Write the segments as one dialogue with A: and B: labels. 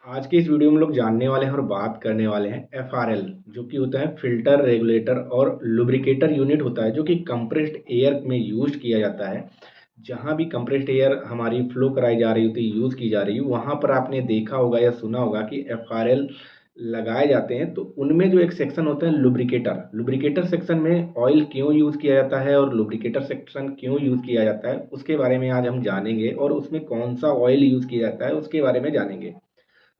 A: आज के इस वीडियो में लोग जानने वाले हैं और बात करने वाले हैं एफआरएल जो कि होता है फिल्टर रेगुलेटर और लुब्रिकेटर यूनिट होता है जो कि कंप्रेस्ड एयर में यूज किया जाता है। जहां भी कंप्रेस्ड एयर हमारी फ्लो कराई जा रही होती है, यूज की जा रही है, वहां पर आपने देखा होगा या सुना होगा कि एफआरएल लगाए जाते हैं। तो उनमें जो एक सेक्शन होता है लुब्रिकेटर, लुब्रिकेटर सेक्शन में ऑयल क्यों यूज किया जाता है और लुब्रिकेटर सेक्शन क्यों यूज किया जाता है उसके बारे में आज हम जानेंगे, और उसमें कौन सा ऑयल यूज किया जाता है उसके बारे में जानेंगे।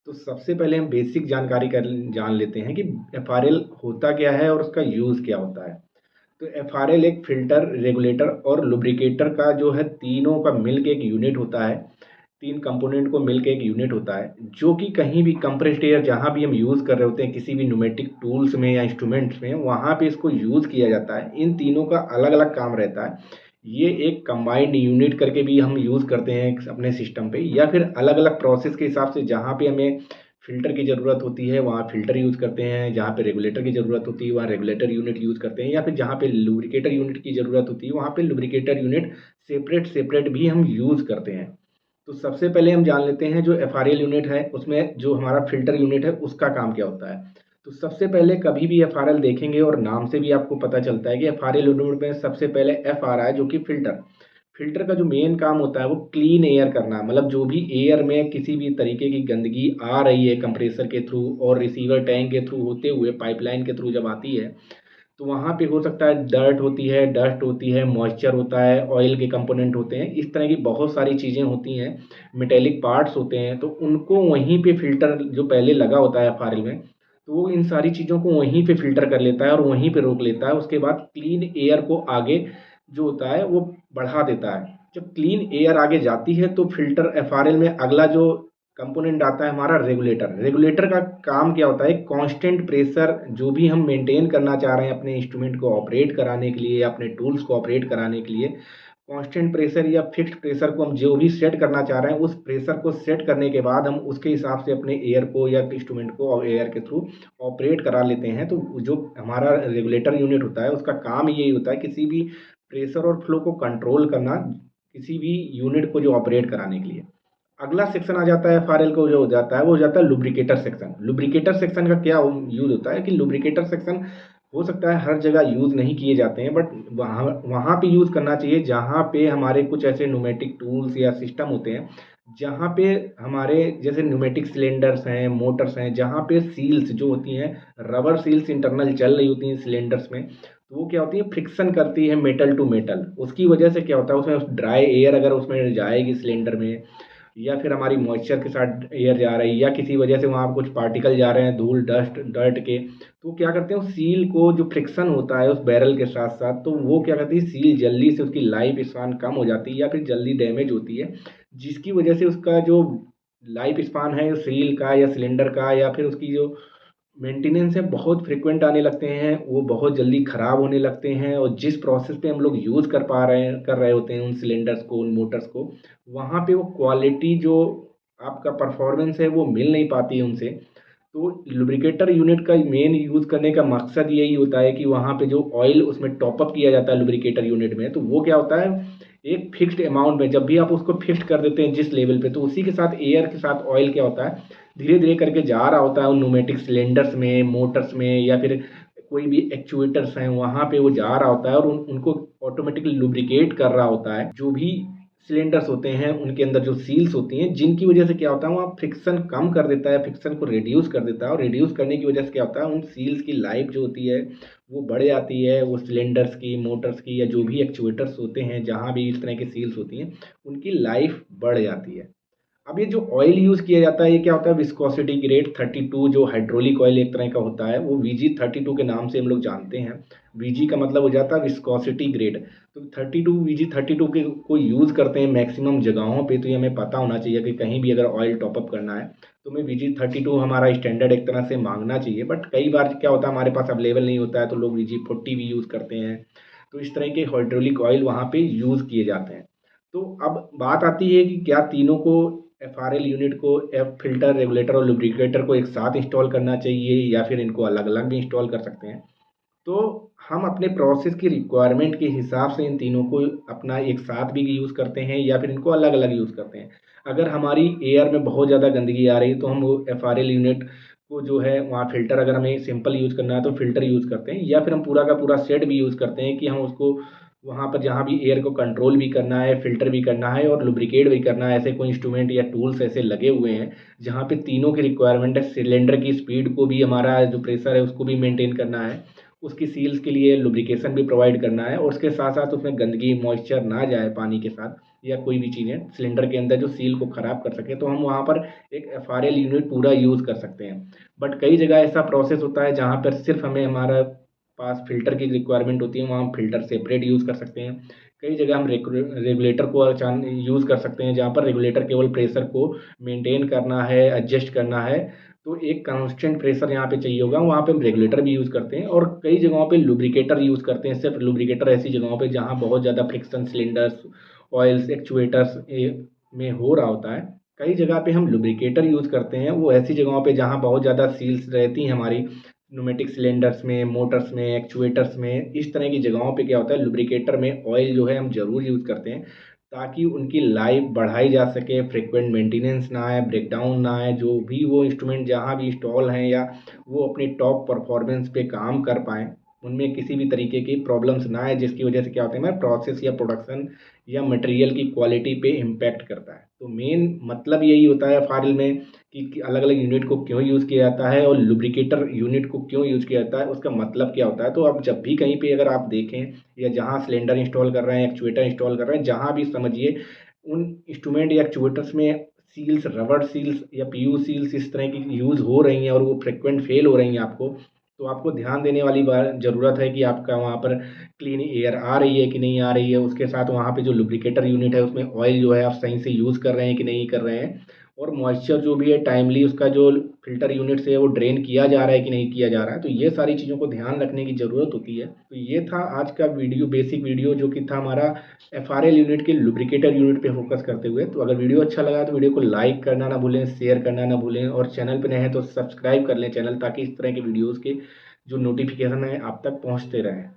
A: तो सबसे पहले हम बेसिक जानकारी कर जान लेते हैं कि एफआरएल होता क्या है और उसका यूज़ क्या होता है। तो एफआरएल एक फिल्टर, रेगुलेटर और लुब्रिकेटर का जो है तीनों का मिल के एक यूनिट होता है। तीन कंपोनेंट को मिल के एक यूनिट होता है जो कि कहीं भी कंप्रेस्ड एयर जहाँ भी हम यूज़ कर रहे होते हैं किसी भी न्यूमेटिक टूल्स में या इंस्ट्रूमेंट्स में, वहाँ पे इसको यूज़ किया जाता है। इन तीनों का अलग अलग काम रहता है। ये एक कंबाइंड यूनिट करके भी हम यूज़ करते हैं अपने सिस्टम पे, या फिर अलग अलग प्रोसेस के हिसाब से जहाँ पे हमें फ़िल्टर की ज़रूरत होती है वहाँ फ़िल्टर यूज़ करते हैं, जहाँ पे रेगुलेटर की ज़रूरत होती है वहाँ रेगुलेटर यूनिट यूज़ करते हैं, या फिर जहाँ पे लुब्रिकेटर यूनिट की ज़रूरत होती है वहाँ पे लुब्रिकेटर यूनिट सेपरेट सेपरेट भी हम यूज़ करते हैं। तो सबसे पहले हम जान लेते हैं जो एफआरएल यूनिट है उसमें जो हमारा फ़िल्टर यूनिट है उसका काम क्या होता है। तो सबसे पहले कभी भी एफआरएल देखेंगे और नाम से भी आपको पता चलता है कि एफआरएल यूनिट में सबसे पहले एफ आ रहा है जो कि फ़िल्टर। फ़िल्टर का जो मेन काम होता है वो क्लीन एयर करना, मतलब जो भी एयर में किसी भी तरीके की गंदगी आ रही है कंप्रेसर के थ्रू और रिसीवर टैंक के थ्रू होते हुए पाइपलाइन के थ्रू जब आती है, तो वहाँ पे हो सकता है डर्ट होती है, डस्ट होती है, मॉइस्चर होता है, ऑयल के कंपोनेंट होते हैं, इस तरह की बहुत सारी चीज़ें होती हैं, मेटेलिक पार्ट्स होते हैं। तो उनको वहीं पे फ़िल्टर जो पहले लगा होता है एफआरएल में, तो वो इन सारी चीज़ों को वहीं पे फ़िल्टर कर लेता है और वहीं पे रोक लेता है। उसके बाद क्लीन एयर को आगे जो होता है वो बढ़ा देता है। जब क्लीन एयर आगे जाती है तो फ़िल्टर एफआरएल में अगला जो कंपोनेंट आता है हमारा रेगुलेटर। रेगुलेटर का काम क्या होता है, कांस्टेंट प्रेशर जो भी हम मेंटेन करना चाह रहे हैं अपने इंस्ट्रूमेंट को ऑपरेट कराने के लिए या अपने टूल्स को ऑपरेट कराने के लिए, कांस्टेंट प्रेशर या फिक्स्ड प्रेशर को हम जो भी सेट करना चाह रहे हैं उस प्रेशर को सेट करने के बाद हम उसके हिसाब से अपने एयर को या इंस्ट्रूमेंट को एयर के थ्रू ऑपरेट करा लेते हैं। तो जो हमारा रेगुलेटर यूनिट होता है उसका काम यही होता है किसी भी प्रेशर और फ्लो को कंट्रोल करना, किसी भी यूनिट को जो ऑपरेट कराने के लिए। अगला सेक्शन आ जाता है एफआरएल को जो हो जाता है वो हो जाता है लुब्रिकेटर सेक्शन। लुब्रिकेटर सेक्शन का क्या यूज होता है कि लुब्रिकेटर सेक्शन हो सकता है हर जगह यूज नहीं किए जाते हैं, बट वहाँ वहाँ पे यूज करना चाहिए जहाँ पे हमारे कुछ ऐसे न्यूमेटिक टूल्स या सिस्टम होते हैं जहाँ पे हमारे जैसे न्यूमेटिक सिलेंडर्स हैं, मोटर्स हैं, जहाँ पे सील्स जो होती हैं, रबर सील्स इंटरनल चल रही होती हैं सिलेंडर्स में, तो वो क्या होती है फ्रिक्शन करती है मेटल टू मेटल। उसकी वजह से क्या होता है उसमें ड्राई एयर अगर उसमें जाएगी सिलेंडर में, या फिर हमारी मॉइस्चर के साथ एयर जा रही है, या किसी वजह से वहाँ कुछ पार्टिकल जा रहे हैं धूल डस्ट डर्ट के, तो क्या करते हैं उस सील को जो फ्रिक्शन होता है उस बैरल के साथ साथ, तो वो क्या करती है सील जल्दी से उसकी लाइफ स्पान कम हो जाती है या फिर जल्दी डैमेज होती है, जिसकी वजह से उसका जो लाइफ स्पान है सील का या सिलेंडर का या फिर उसकी जो मेंटेनेंस है बहुत फ्रीक्वेंट आने लगते हैं, वो बहुत जल्दी ख़राब होने लगते हैं। और जिस प्रोसेस पे हम लोग यूज़ कर रहे होते हैं उन सिलेंडर्स को, उन मोटर्स को, वहाँ पे वो क्वालिटी जो आपका परफॉर्मेंस है वो मिल नहीं पाती है उनसे। तो लुब्रिकेटर यूनिट का मेन यूज़ करने का मकसद यही होता है कि वहाँ पे जो ऑयल उसमें टॉप अप किया जाता है लुब्रिकेटर यूनिट में, तो वो क्या होता है एक फिक्स्ड अमाउंट में जब भी आप उसको फिक्स्ड कर देते हैं जिस लेवल पे, तो उसी के साथ एयर के साथ ऑयल क्या होता है धीरे धीरे करके जा रहा होता है उन न्यूमेटिक सिलेंडर्स में, मोटर्स में, या फिर कोई भी एक्चुएटर्स हैं वहाँ पे वो जा रहा होता है और उनको ऑटोमेटिकली लुब्रिकेट कर रहा होता है। जो भी सिलेंडर्स होते हैं उनके अंदर जो सील्स होती हैं जिनकी वजह से क्या होता है वहाँ फ्रिक्शन कम कर देता है, फ्रिक्शन को रिड्यूस कर देता है, और रिड्यूस करने की वजह से क्या होता है उन सील्स की लाइफ जो होती है वो बढ़ जाती है। वो सिलेंडर्स की, मोटर्स की, या जो भी एक्चुएटर्स होते हैं जहाँ भी इस तरह की सील्स होती हैं उनकी लाइफ बढ़ जाती है। अब ये जो ऑयल यूज़ किया जाता है ये क्या होता है विस्कोसिटी ग्रेड 32, जो हाइड्रोलिक ऑयल एक तरह का होता है वो VG32 के नाम से हम लोग जानते हैं। VG का मतलब हो जाता है विस्कोसिटी ग्रेड। तो 32 VG32 के को यूज़ करते हैं मैक्सिमम जगहों पे, तो ये हमें पता होना चाहिए कि कहीं भी अगर ऑयल टॉपअप करना है तो हमें VG32 हमारा स्टैंडर्ड एक तरह से मांगना चाहिए। बट कई बार क्या होता है हमारे पास अवेलेबल नहीं होता है तो लोग VG40 भी यूज़ करते हैं। तो इस तरह के हाइड्रोलिक ऑयल वहाँ पे यूज़ किए जाते हैं। तो अब बात आती है कि क्या तीनों को, एफआरएल यूनिट को, एफ फिल्टर, रेगुलेटर और लुब्रिकेटर को एक साथ इंस्टॉल करना चाहिए या फिर इनको अलग अलग भी इंस्टॉल कर सकते हैं। तो हम अपने प्रोसेस की रिक्वायरमेंट के हिसाब से इन तीनों को अपना एक साथ भी यूज़ करते हैं या फिर इनको अलग अलग यूज़ करते हैं। अगर हमारी एयर में बहुत ज़्यादा गंदगी आ रही है तो हम वो एफआरएल यूनिट को जो है वहाँ फ़िल्टर, अगर हमें सिंपल यूज़ करना है तो फ़िल्टर यूज़ करते हैं, या फिर हम पूरा का पूरा सेट भी यूज़ करते हैं कि हम उसको वहाँ पर जहाँ भी एयर को कंट्रोल भी करना है, फ़िल्टर भी करना है और लुब्रिकेट भी करना है, ऐसे कोई इंस्ट्रूमेंट या टूल्स ऐसे लगे हुए हैं जहाँ पे तीनों की रिक्वायरमेंट है। सिलेंडर की स्पीड को भी, हमारा जो प्रेशर है उसको भी मेंटेन करना है, उसकी सील्स के लिए लुब्रिकेशन भी प्रोवाइड करना है, और उसके साथ साथ उसमें गंदगी, मॉइस्चर ना जाए पानी के साथ या कोई भी चीज़ें सिलेंडर के अंदर जो सील को ख़राब कर सके, तो हम वहाँ पर एक एफआरएल यूनिट पूरा यूज़ कर सकते हैं। बट कई जगह ऐसा प्रोसेस होता है जहाँ पर सिर्फ हमें हमारा पास फ़िल्टर की रिक्वायरमेंट होती है, वहाँ हम फ़िल्टर सेपरेट यूज़ कर सकते हैं। कई जगह हम रेगुलेटर को यूज़ कर सकते हैं, जहाँ पर रेगुलेटर केवल प्रेशर को मेंटेन करना है, एडजस्ट करना है, तो एक कांस्टेंट प्रेशर यहाँ पे चाहिए होगा, वहाँ पे हम रेगुलेटर भी यूज़ करते हैं। और कई जगहों पे लुब्रिकेटर यूज़ करते हैं, सिर्फ लुब्रिकेटर ऐसी जगहों पे जहाँ बहुत ज़्यादा फ्रिक्शन सिलेंडर्स, ऑयल्स, एक्चुएटर्स में हो रहा होता है। कई जगह पे हम लुब्रिकेटर यूज़ करते हैं, वो ऐसी जगहों पे जहाँ बहुत ज़्यादा सील्स रहती हैं हमारी न्यूमेटिक सिलेंडर्स में, मोटर्स में, एक्चुएटर्स में। इस तरह की जगहों पे क्या होता है, लुब्रिकेटर में ऑयल जो है हम ज़रूर यूज़ करते हैं, ताकि उनकी लाइफ बढ़ाई जा सके, फ्रीक्वेंट मेंटेनेंस ना आए, ब्रेकडाउन ना आए, जो भी वो इंस्ट्रूमेंट जहाँ भी इंस्टॉल हैं या वो अपनी टॉप परफॉर्मेंस पे काम कर पाएँ, उनमें किसी भी तरीके की प्रॉब्लम्स ना आए, जिसकी वजह से क्या होता है, हमारे प्रोसेस या प्रोडक्शन या मटेरियल की क्वालिटी पे इम्पैक्ट करता है। तो मेन मतलब यही होता है फाइल में कि अलग-अलग यूनिट को क्यों यूज़ किया जाता है और लुब्रिकेटर यूनिट को क्यों यूज़ किया जाता है, उसका मतलब क्या होता है। तो आप जब भी कहीं पे अगर आप देखें या जहाँ सिलेंडर इंस्टॉल कर रहे हैं, एक्चुएटर इंस्टॉल कर रहे हैं, जहाँ भी समझिए उन इंस्ट्रूमेंट या एक्चुएटर्स में सील्स, रबर सील्स या पीयू सील्स इस तरह की यूज़ हो रही हैं और वो फ्रीक्वेंट फेल हो रही हैं आपको, तो आपको ध्यान देने वाली बात ज़रूरत है कि आपका वहाँ पर क्लीन एयर आ रही है कि नहीं आ रही है। उसके साथ वहाँ पे जो लुब्रिकेटर यूनिट है उसमें ऑयल जो है आप सही से यूज़ कर रहे हैं कि नहीं कर रहे हैं, और मॉइस्चर जो भी है टाइमली उसका जो फ़िल्टर यूनिट से है वो ड्रेन किया जा रहा है कि नहीं किया जा रहा है। तो ये सारी चीज़ों को ध्यान रखने की ज़रूरत होती है। तो ये था आज का वीडियो, बेसिक वीडियो जो कि था हमारा एफआरएल यूनिट के लुब्रिकेटर यूनिट पे फोकस करते हुए। तो अगर वीडियो अच्छा लगा तो वीडियो को लाइक करना ना भूलें, शेयर करना ना भूलें, और चैनल पे नए हैं तो सब्सक्राइब कर लें चैनल, ताकि इस तरह के वीडियोज़ के जो नोटिफिकेशन है आप तक पहुँचते रहें।